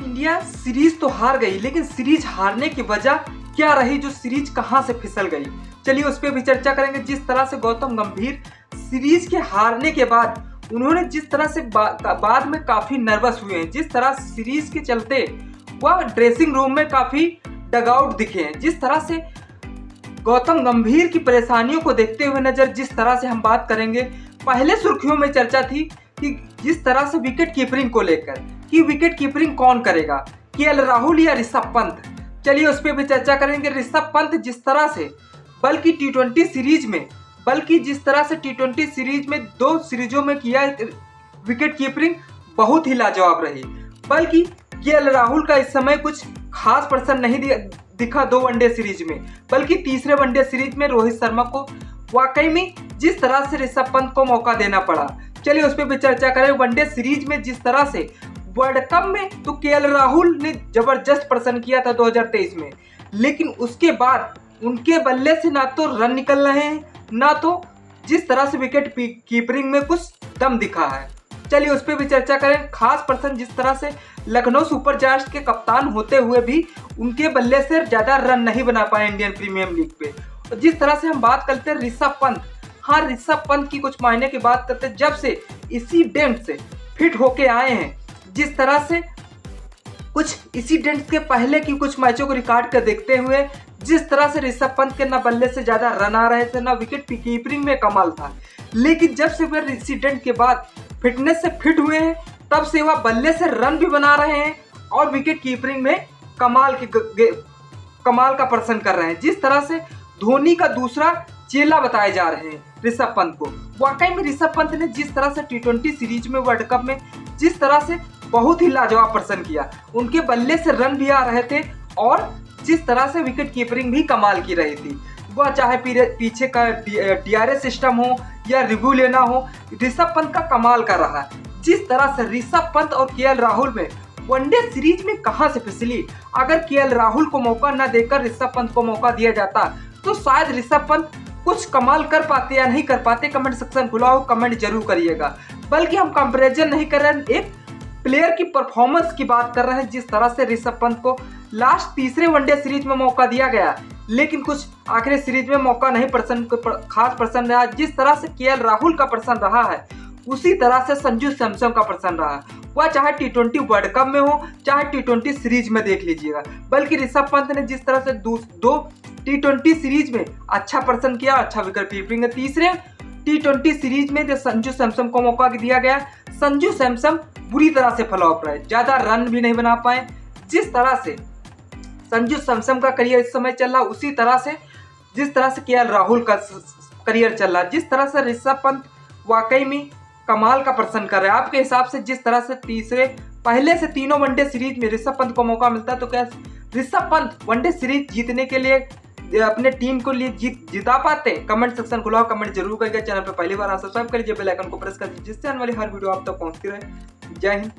India series तो हार गई, लेकिन सीरीज हारने की वजह क्या रही, जो सीरीज कहां से फिसल गई, चलिए उस पर भी चर्चा करेंगे। जिस तरह से गौतम गंभीर सीरीज के हारने के बाद उन्होंने जिस तरह से बाद में काफी नर्वस हुए हैं, जिस तरह सीरीज के चलते वह ड्रेसिंग रूम में काफी डगआउट दिखे हैं, जिस तरह से गौतम गंभीर की परेशानियों को देखते हुए नजर, जिस तरह से हम बात करेंगे। पहले सुर्खियों में चर्चा थी कि जिस तरह से विकेट कीपरिंग को लेकर कि विकेट कीपरिंग कौन करेगा, केएल राहुल या ऋषभ पंत, चलिए उस पर भी चर्चा करेंगे। ऋषभ पंत जिस तरह से बल्कि टी20 सीरीज में, बल्कि जिस तरह से टी20 सीरीज में 2 सीरीजों में किया विकेट कीपरिंग बहुत ही लाजवाब रही, बल्कि केएल राहुल का इस समय कुछ खास प्रदर्शन नहीं दिखा 2 वनडे सीरीज में, बल्कि तीसरे वनडे सीरीज में रोहित शर्मा को वाकई में जिस तरह से ऋषभ पंत को मौका देना पड़ा, चलिए उस पर भी चर्चा करें। वनडे सीरीज में जिस तरह से वर्ल्ड कप में तो केएल राहुल ने जबरदस्त प्रदर्शन किया था 2023 में, लेकिन उसके बाद उनके बल्ले से ना तो रन निकल रहे हैं, ना तो जिस तरह से विकेट कीपरिंग में कुछ दम दिखा है, चलिए उस पर भी चर्चा करें। खास प्रदर्शन जिस तरह से लखनऊ सुपर जायंट्स के कप्तान होते हुए भी उनके बल्ले से ज्यादा रन नहीं बना पाए इंडियन प्रीमियर लीग पे। और जिस तरह से हम बात करते हैं ऋषभ पंत, हाँ ऋषभ पंत की कुछ मायने की बात करते हैं, जब से इसी डेंट से फिट होके आए हैं, जिस तरह से कुछ इसी डेंट के पहले की कुछ मैचों को रिकॉर्ड कर देखते हुए जिस तरह से ऋषभ पंत के ना बल्ले से ज्यादा रन आ रहे थे, ना विकेट कीपरिंग में कमाल था, लेकिन जब से वह इंसिडेंट के बाद फिटनेस से फिट हुए हैं, तब से वह बल्ले से रन भी बना रहे हैं और विकेट कीपरिंग में कमाल का प्रदर्शन कर रहे हैं। जिस तरह से धोनी का दूसरा चेला बताए जा रहे हैं ऋषभ पंत को। वाकई में ऋषभ पंत ने जिस तरह से टी20 सीरीज में वर्ल्ड कप में जिस तरह से बहुत ही लाजवाब प्रदर्शन किया, उनके बल्ले से रन भी आ रहे थे और जिस तरह से विकेट कीपरिंग भी कमाल की रही थी, वह चाहे पीछे का DRS सिस्टम हो या रिव्यू लेना हो, ऋषभ पंत का कमाल कर रहा है। जिस तरह से ऋषभ पंत और केएल राहुल में वनडे सीरीज में कहां से फिसली, अगर केएल राहुल को मौका न देकर ऋषभ पंत को मौका दिया जाता तो शायद ऋषभ पंत कुछ कमाल कर पाते या नहीं कर पाते। कमेंट सेक्शन खुला हो, कमेंट जरूर करिएगा। बल्कि हम कंपैरिजन नहीं कर रहे हैं, एक प्लेयर की परफॉर्मेंस की बात कर रहे हैं। जिस तरह से ऋषभ पंत को लास्ट तीसरे वनडे सीरीज में मौका दिया गया, लेकिन कुछ आखिरी सीरीज में मौका नहीं खास प्रदर्शन रहा। जिस तरह से केएल राहुल का प्रदर्शन रहा है, उसी तरह से संजू सैमसन का प्रदर्शन रहा है, वह चाहे टी20 वर्ल्ड कप में हो चाहे टी20 सीरीज में देख लीजिएगा। बल्कि ऋषभ पंत ने जिस तरह से 2 टी20 सीरीज में अच्छा प्रदर्शन किया, अच्छा विकेट कीपिंग, तीसरे टी20 सीरीज में जो संजू सैमसन को मौका दिया गया, संजू सैमसन बुरी तरह से फ्लॉप रहे, ज्यादा रन भी नहीं बना पाए। जिस तरह से संजू सैमसन का करियर इस समय चल रहा, उसी तरह से जिस तरह से केएल राहुल का करियर चल रहा, जिस तरह से ऋषभ पंत वाकई में कमाल का प्रदर्शन कर रहे हैं। आपके हिसाब से जिस तरह से पहले से तीनों वनडे सीरीज में ऋषभ पंत को मौका मिलता है, तो क्या ऋषभ पंत वनडे सीरीज जीतने के लिए अपने टीम को लिए जिता पाते? कमेंट सेक्शन खुला हो, कमेंट जरूर करिएगा। चैनल पर पहली बार सब्सक्राइब कर लीजिए, बेल आइकन को प्रेस कर दीजिए, जिससे आने वाली हर वीडियो आप तक पहुंचती रहे। जय हिंद।